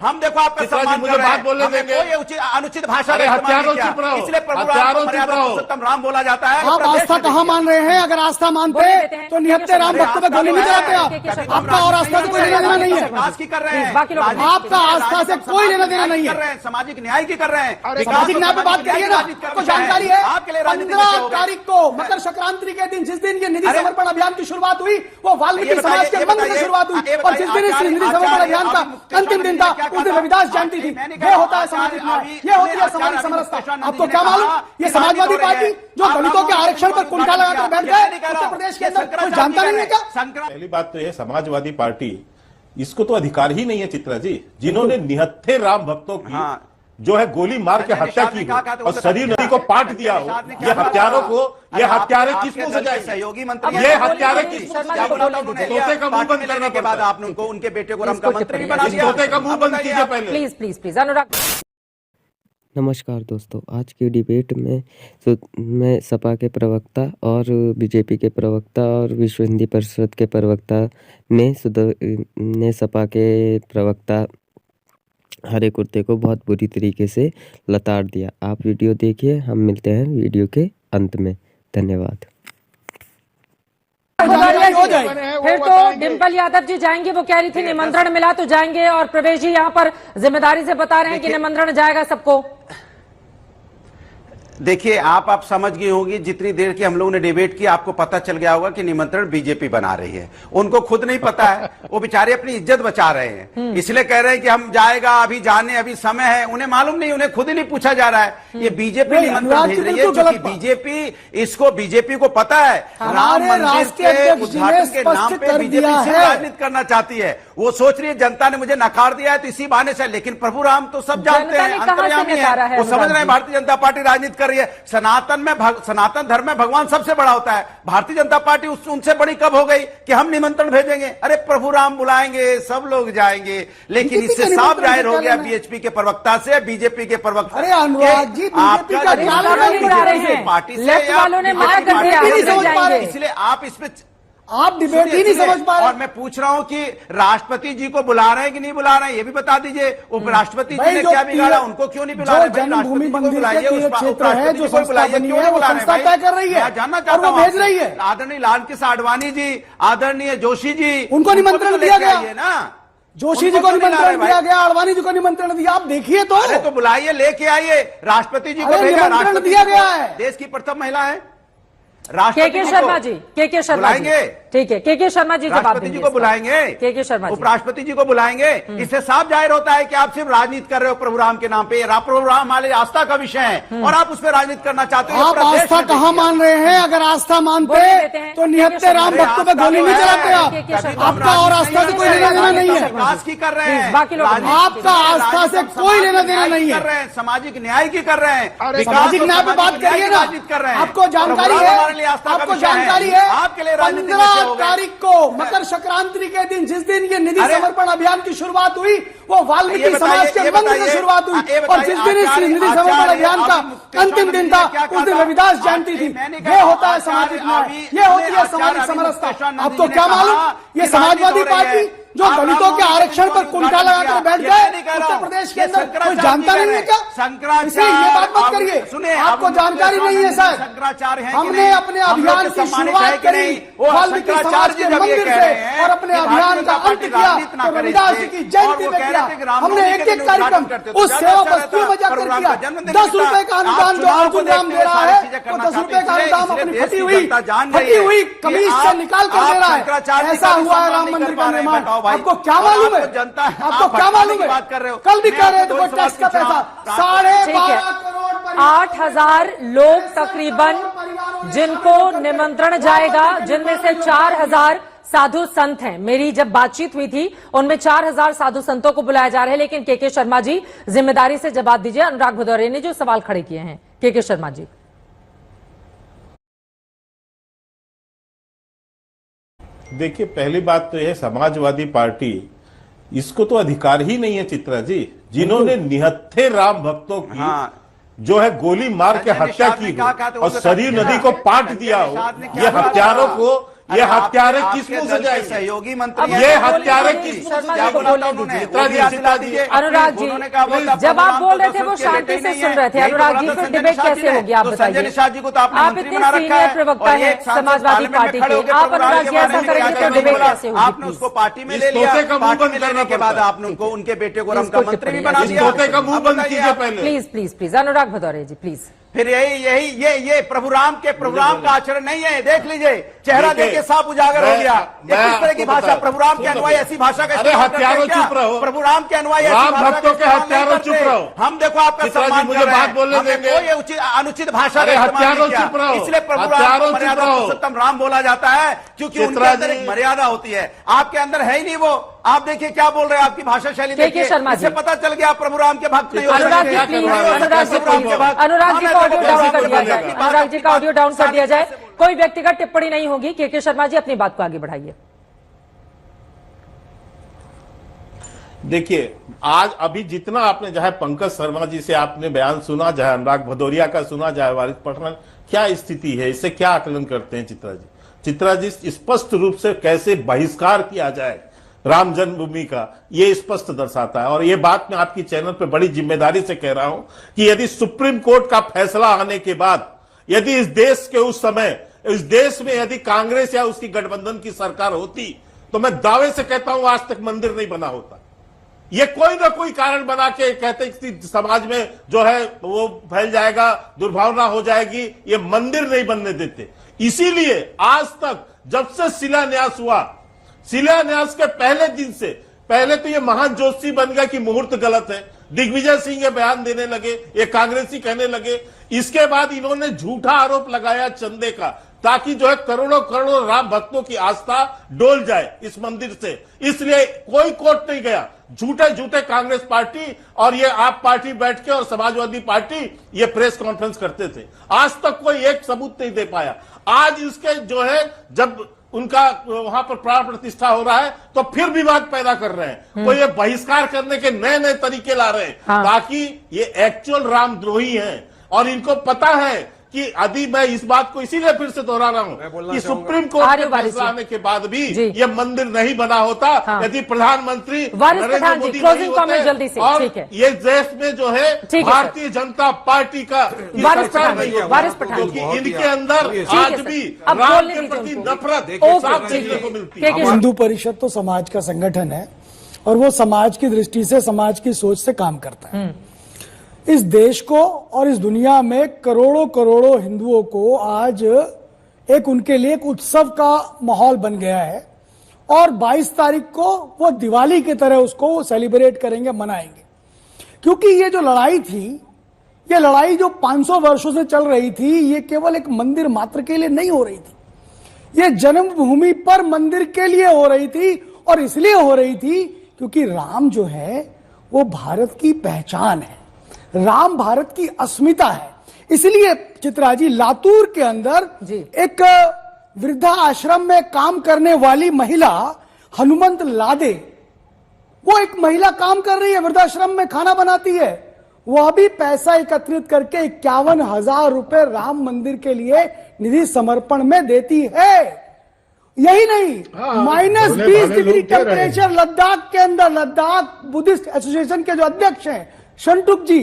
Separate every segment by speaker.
Speaker 1: हम देखो आपका सम्मान कर रहे हैं, कोई अनुचित भाषा इसलिए पुरुषोत्तम राम बोला जाता है।
Speaker 2: आप आस्था कहाँ मान रहे हैं? अगर आस्था मानते तो निहत्थे राम भक्तों पे गोली नहीं चलाते आप। आपका और आस्था से कोई लेना देना नहीं है।
Speaker 1: कर रहे हैं
Speaker 2: आपका आस्था से कोई लेना देना नहीं है।
Speaker 1: सामाजिक न्याय की कर रहे हैं।
Speaker 2: सामाजिक न्याय पे बात करिए ना। आपको जानकारी है 15 तारीख को मकर संक्रांति के दिन, जिस दिन ये निधि समर्पण अभियान की शुरुआत हुई, वो वाल्मीकि समाज के मंदिर से शुरुआत हुई, और जिस दिन इस निधि समर्पण अभियान का अंतिम दिन था उस दिन रविदास जयंती थी। ये होता है सामाजिक न्याय, ये होती है सामाजिक समरसता। आपको क्या मालूम, ये समाजवादी पार्टी जो दलितों के आरक्षण पर कुंठा लगाकर बैठ गए उत्तर प्रदेश के अंदर, कोई जानता नहीं है क्या?
Speaker 3: पहली बात तो यह समाजवादी पार्टी, इसको तो अधिकार ही नहीं है चित्रा जी, जिन्होंने निहत्थे राम भक्तों की जो है गोली मार के हत्या की और शरीर नदी को पाट दिया हो, ये हत्यारों को, ये हत्यारे किसको सजाए?
Speaker 1: सहयोगी मंत्री,
Speaker 3: ये हत्यारे किसको? तोते का मुंह बंद करने के बाद
Speaker 1: आपने उनको, उनके बेटे को रम का मंत्री बना दिया।
Speaker 3: तोते का मुंह बंद कीजिए पहले।
Speaker 4: प्लीज प्लीज प्लीज अनुराग।
Speaker 5: नमस्कार दोस्तों, आज की डिबेट में मैं सपा के प्रवक्ता और बीजेपी के प्रवक्ता और विश्व हिंदी परिषद के प्रवक्ता ने सपा के प्रवक्ता हरे कुर्ते को बहुत बुरी तरीके से लताड़ दिया। आप वीडियो देखिए, हम मिलते हैं वीडियो के अंत में। धन्यवाद।
Speaker 4: फिर तो डिम्पल यादव जी जाएंगे, वो कह रही थी निमंत्रण मिला तो जाएंगे, और प्रवेश जी यहाँ पर जिम्मेदारी से बता रहे हैं कि निमंत्रण जाएगा सबको।
Speaker 1: देखिए आप समझ गई होंगी, जितनी देर की हम लोगों ने डिबेट की आपको पता चल गया होगा कि निमंत्रण बीजेपी बना रही है। उनको खुद नहीं पता है, वो बेचारे अपनी इज्जत बचा रहे हैं, इसलिए कह रहे हैं कि हम जाएगा, अभी जाने, अभी समय है। उन्हें मालूम नहीं, उन्हें खुद ही नहीं पूछा जा रहा है। ये बीजेपी निमंत्रण भेज रही है, क्योंकि बीजेपी को पता है राम मंदिर के उद्घाटन के नाम पे बीजेपी सिर्फ राजनीति करना चाहती है। वो सोच रही है जनता ने मुझे नकार दिया है तो इसी बहाने से, लेकिन प्रभु राम तो सब जानते हैं, अंतर्यामी है, वो समझ रहे हैं भारतीय जनता पार्टी राजनीति रही है। सनातन धर्म में भगवान सबसे बड़ा होता है। भारतीय जनता पार्टी उनसे बड़ी कब हो गई कि हम निमंत्रण भेजेंगे? अरे प्रभु राम बुलाएंगे, सब लोग जाएंगे। लेकिन इससे साफ जाहिर हो गया बीएचपी के प्रवक्ता से, बीजेपी के प्रवक्ता,
Speaker 2: अरे अनुराग जी
Speaker 1: आपका पार्टी से, इसलिए आप इसमें
Speaker 2: आप डिबेट ही नहीं समझ पा रहे।
Speaker 1: और मैं पूछ रहा हूं कि राष्ट्रपति जी को बुला रहे हैं कि नहीं बुला रहे हैं, ये भी बता दीजिए। उपराष्ट्रपति जी ने क्या बिगाड़ा, उनको क्यों नहीं बुला रहे?
Speaker 2: जन्मभूमि मंदिर के क्षेत्र है, जो संस्था बनी है, वो संस्था तय कर रही है,
Speaker 1: जानना चाहता हूं,
Speaker 2: भेज रही है।
Speaker 1: आदरणीय लालकृष्ण आडवाणी जी, आदरणीय जोशी जी,
Speaker 2: उनको निमंत्रण दिया गया
Speaker 1: ना।
Speaker 2: जोशी जी को निमंत्रण दिया गया, आडवाणी जी को निमंत्रण दिया। आप देखिए तो
Speaker 1: बुलाइए, लेके आइए। राष्ट्रपति जी को
Speaker 2: निमंत्रण दिया गया है।
Speaker 1: देश की प्रथम महिला है
Speaker 4: के शर्मा जी, के शर्मा
Speaker 1: बुलाएंगे।
Speaker 4: ठीक है, के शर्मा जी
Speaker 1: राष्ट्रपति जी को बुलाएंगे,
Speaker 4: के शर्मा,
Speaker 1: उपराष्ट्रपति जी को बुलाएंगे। इससे साफ जाहिर होता है कि आप सिर्फ राजनीति कर रहे हो प्रभु राम के नाम पे। प्रभु राम हमारे आस्था का विषय है और आप उस पर राजनीति करना चाहते हो।
Speaker 2: आप आस्था कहाँ मान रहे हैं? अगर आस्था मानते तो निहत्थे राम भक्तों पे गोली नहीं चलाते आप। आपका और आस्था से कोई लेना देना नहीं है।
Speaker 1: विकास की कर रहे हैं,
Speaker 2: आपका आस्था से कोई लेना देना नहीं है।
Speaker 1: सामाजिक न्याय की कर रहे हैं,
Speaker 2: सामाजिक न्याय पे बात करिए ना। आपको जानकारी है, आपको जानकारी है
Speaker 1: आपके लिए
Speaker 2: 15 तारीख को मकर संक्रांति के दिन, जिस दिन ये निधि समर्पण अभियान की शुरुआत हुई, वो वाल्मीकि समाज के मंदिर से शुरुआत हुई, और जिस दिन इस निधि समर्पण अभियान का अंतिम दिन था उस दिन रविदास जयंती थी। ये होता है सामाजिक न्याय, ये होती है सामाजिक समरसता। आपको क्या मालूम, ये समाजवादी पार्टी जो दलितों के आरक्षण पर कुंठा लगाकर बैठ गए उत्तर प्रदेश के अंदर, कोई जानता नहीं है क्या? इसलिए ये बात मत करिए, सुनिए, आपको जानकारी नहीं है सर।
Speaker 1: शंकराचार्य है,
Speaker 2: हमने अपने अभियान की शुरुआत करी वाल्मीकि समाज के मंदिर से और अपने अभियान का अंत किया तो रविदास जी की जयंती में किया। हमने एक एक कार्यक्रम उस सेवा वस्तुओं में जाकर किया। 10 रुपए का अनुदान जो अर्जुन राम दे रहा है, तो 10 रुपए का अनुदान अपनी फटी हुई कमीज से निकाल कर दे रहा है। ऐसा हुआ है राम मंदिर का निर्माण। आपको क्या मालूम है?
Speaker 1: जनता,
Speaker 2: आपको क्या मालूम है?
Speaker 1: बात कर रहे हो,
Speaker 2: कल भी कह रहे थे टैक्स का पैसा 12.5 करोड़
Speaker 4: 8,000 लोग तकरीबन जिनको निमंत्रण जाएगा, जिनमें से 4,000 साधु संत हैं। मेरी जब बातचीत हुई थी उनमें 4,000 साधु संतों को बुलाया जा रहा है। लेकिन के शर्मा जी जिम्मेदारी से जवाब दीजिए। अनुराग भदौरिया ने जो सवाल खड़े किए हैं, के शर्मा जी।
Speaker 3: देखिए, पहली बात तो यह समाजवादी पार्टी, इसको तो अधिकार ही नहीं है चित्रा जी, जिन्होंने निहत्थे राम भक्तों की जो है गोली मार के हत्या की और शरीर नदी को पाट दिया हो, ये हत्यारों को, ये हत्यारे किस मुंह से जाएंगे?
Speaker 1: सहयोगी मंत्री
Speaker 3: ये हत्यारे किस मुंह से
Speaker 4: शर्मा जी को बोलने दीजिए। अनुराग जी, जब आप बोल रहे थे वो शांति से सुन रहे थे। अनुराग जी, फिर डिबेट कैसे होगी आप बताइए?
Speaker 1: संजय निषाद जी को तो आपने
Speaker 4: आप
Speaker 1: मंत्री
Speaker 4: इतने
Speaker 1: बना रखा
Speaker 4: सीनियर
Speaker 1: है
Speaker 4: प्रवक्ता
Speaker 1: और
Speaker 4: है
Speaker 1: एक सांसद
Speaker 4: समाजवादी
Speaker 1: पार्लियामेंट में
Speaker 4: पार्टी
Speaker 1: खड़े
Speaker 4: के,
Speaker 1: होकर
Speaker 4: आप
Speaker 1: प्रभुराम
Speaker 4: अनुराग जी
Speaker 1: के
Speaker 4: ऐसा
Speaker 1: बारे में
Speaker 4: करेंगे
Speaker 1: क्या
Speaker 4: तो
Speaker 1: नहीं
Speaker 4: डिबेट
Speaker 1: बोला?
Speaker 4: कैसे होगी?
Speaker 1: आपने उसको पार्टी में ले लिया, पार्टी में लेने के बाद आपने उनको उनके बेटे को रम का मंत्री भी बना दिया।
Speaker 3: तोते का मुंह बंद कीजिए पहले।
Speaker 4: Please please please Anurag Bhadauria ji please.
Speaker 1: फिर ये प्रभुराम का आचरण नहीं है। देख लीजिए, चेहरा देख के साफ उजागर हो गया। किस तरह की भाषा, प्रभुराम के अनुयायी ऐसी भाषा का
Speaker 3: अरे हत्यारों चुप रहो,
Speaker 1: प्रभुराम के अनुयायी
Speaker 3: राम भक्तों के हत्यारों चुप रहो।
Speaker 1: हम देखो आपका सम्मान
Speaker 3: मुझे बात बोलने देंगे,
Speaker 1: कोई अनुचित भाषा
Speaker 3: अरे हत्यारों चुप रहो,
Speaker 1: इसलिए प्रभुराम मर्यादा पुरुषोत्तम राम बोला जाता है क्योंकि उनके अंदर एक मर्यादा होती है। आपके अंदर है ही नहीं वो। आप देखिए क्या बोल रहे हैं, आपकी भाषा शैली देखिए, इससे पता चल गया प्रभुराम के भक्त नहीं हो
Speaker 4: अनुराग जी प्लीज, अनुराग जी को ऑडियो डाउन कर दिया जाए। अनुराग जी का ऑडियो डाउन कर दिया जाए। कोई व्यक्तिगत टिप्पणी नहीं होगी। के शर्मा जी अपनी बात को आगे बढ़ाइए।
Speaker 3: देखिए, आज अभी जितना आपने चाहे पंकज शर्मा जी से आपने बयान सुना, चाहे अनुराग भदौरिया का सुना, चाहे वारिस पठान, क्या स्थिति है, इससे क्या आकलन करते हैं चित्रा जी? चित्रा जी, स्पष्ट रूप से कैसे बहिष्कार किया जाए राम जन्मभूमि का, ये स्पष्ट दर्शाता है। और ये बात मैं आपकी चैनल पे बड़ी जिम्मेदारी से कह रहा हूं कि यदि सुप्रीम कोर्ट का फैसला आने के बाद यदि इस देश के उस समय इस देश में यदि कांग्रेस या उसकी गठबंधन की सरकार होती तो मैं दावे से कहता हूं आज तक मंदिर नहीं बना होता। ये कोई ना कोई कारण बना के कहते कि समाज में जो है वो फैल जाएगा, दुर्भावना हो जाएगी, ये मंदिर नहीं बनने देते। इसीलिए आज तक जब से शिलान्यास हुआ, शिलान्यास के पहले दिन से पहले तो ये महान जोशी बन गया कि मुहूर्त गलत है, दिग्विजय सिंह ये बयान देने लगे, ये कांग्रेसी कहने लगे। इसके बाद इन्होंने झूठा आरोप लगाया चंदे का, ताकि जो है करोड़ों करोड़ों राम भक्तों की आस्था डोल जाए इस मंदिर से। इसलिए कोई कोर्ट नहीं गया, झूठे झूठे कांग्रेस पार्टी और ये आप पार्टी बैठ के और समाजवादी पार्टी ये प्रेस कॉन्फ्रेंस करते थे। आज तक कोई एक सबूत नहीं दे पाया। आज इसके जो है जब उनका वहां पर प्राण प्रतिष्ठा हो रहा है तो फिर विवाद पैदा कर रहे हैं। तो ये बहिष्कार करने के नए नए तरीके ला रहे हैं, ताकि ये एक्चुअल रामद्रोही हैं और इनको पता है कि यदि मैं इस बात को इसीलिए फिर से दोहरा रहा हूं कि सुप्रीम कोर्ट के फैसला आने के बाद भी ये मंदिर नहीं बना होता यदि प्रधानमंत्री नरेंद्र मोदी नहीं होते और ये देश में जो है भारतीय जनता पार्टी का सरकार नहीं होगा, क्योंकि इनके अंदर आज भी राम के प्रति नफरत साफ देखने को मिलती है।
Speaker 2: हिंदू परिषद तो समाज का संगठन है और वो समाज की दृष्टि से, समाज की सोच से काम करता है। इस देश को और इस दुनिया में करोड़ों करोड़ों हिंदुओं को आज एक उनके लिए एक उत्सव का माहौल बन गया है और 22 तारीख को वो दिवाली की तरह उसको सेलिब्रेट करेंगे, मनाएंगे। क्योंकि ये जो लड़ाई थी, ये लड़ाई जो 500 वर्षों से चल रही थी, ये केवल एक मंदिर मात्र के लिए नहीं हो रही थी, ये जन्मभूमि पर मंदिर के लिए हो रही थी। और इसलिए हो रही थी क्योंकि राम जो है वो भारत की पहचान है, राम भारत की अस्मिता है। इसलिए चित्रा जी, लातूर के अंदर एक वृद्धा आश्रम में काम करने वाली महिला हनुमंत लादे, वो एक महिला काम कर रही है, वृद्धाश्रम में खाना बनाती है, वह भी पैसा एकत्रित करके 51,000 रुपए राम मंदिर के लिए निधि समर्पण में देती है। यही नहीं, -20 डिग्री टेम्परेचर लद्दाख के अंदर, लद्दाख बुद्धिस्ट एसोसिएशन के जो अध्यक्ष हैं शंटुक जी,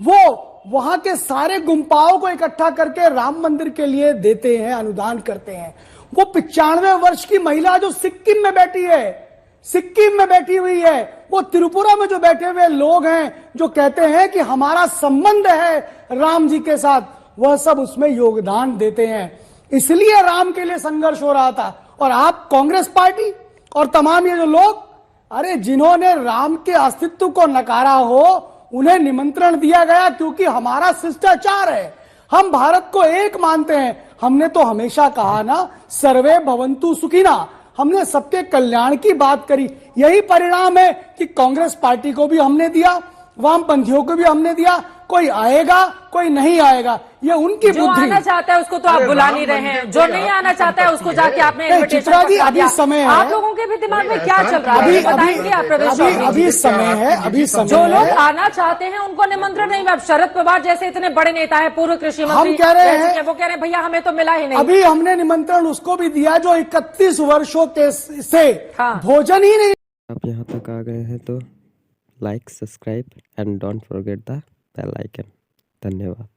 Speaker 2: वो वहां के सारे गुम्पाओं को इकट्ठा करके राम मंदिर के लिए देते हैं, अनुदान करते हैं। वो 95 वर्ष की महिला जो सिक्किम में बैठी है, सिक्किम में बैठी हुई है, वो त्रिपुरा में जो बैठे हुए लोग हैं जो कहते हैं कि हमारा संबंध है राम जी के साथ, वह सब उसमें योगदान देते हैं। इसलिए राम के लिए संघर्ष हो रहा था। और आप कांग्रेस पार्टी और तमाम ये जो लोग, अरे जिन्होंने राम के अस्तित्व को नकारा हो, उन्हें निमंत्रण दिया गया क्योंकि हमारा शिष्टाचार है, हम भारत को एक मानते हैं। हमने तो हमेशा कहा ना, सर्वे भवन्तु सुखिना, हमने सबके कल्याण की बात करी। यही परिणाम है कि कांग्रेस पार्टी को भी हमने दिया, वामपंथियों को भी हमने दिया, कोई आएगा कोई नहीं आएगा, ये उनकी
Speaker 4: जो
Speaker 2: बुद्धि।
Speaker 4: आना चाहता है उसको तो आप बुला नहीं रहे हैं, जो नहीं आना चाहता है उसको जाके आपने
Speaker 2: नहीं,
Speaker 4: invitation
Speaker 2: चित्रा जी,
Speaker 4: पकड़ा
Speaker 2: अभी
Speaker 4: दिया।
Speaker 2: समय है।
Speaker 4: आप लोगों के भी दिमाग में क्या चल रहा है बताएंगे आप प्रवेश चौधरी जी?
Speaker 2: अभी समय है, अभी समय
Speaker 4: जो लोग
Speaker 2: है।
Speaker 4: आना चाहते हैं उनको निमंत्रण नहीं। अब शरद पवार जैसे इतने बड़े नेता है, पूर्व कृषि मंत्री
Speaker 2: हम कह रहे
Speaker 4: रह चुके
Speaker 2: हैं,
Speaker 4: वो कह रहे हैं भैया हमें तो मिला ही नहीं।
Speaker 2: अभी हमने निमंत्रण उसको भी दिया जो 31 वर्षों के से
Speaker 4: हाँ।
Speaker 2: भोजन ही नहीं।
Speaker 5: आप यहाँ तक आ गए हैं तो like, subscribe and don't forget the bell icon. धन्यवाद।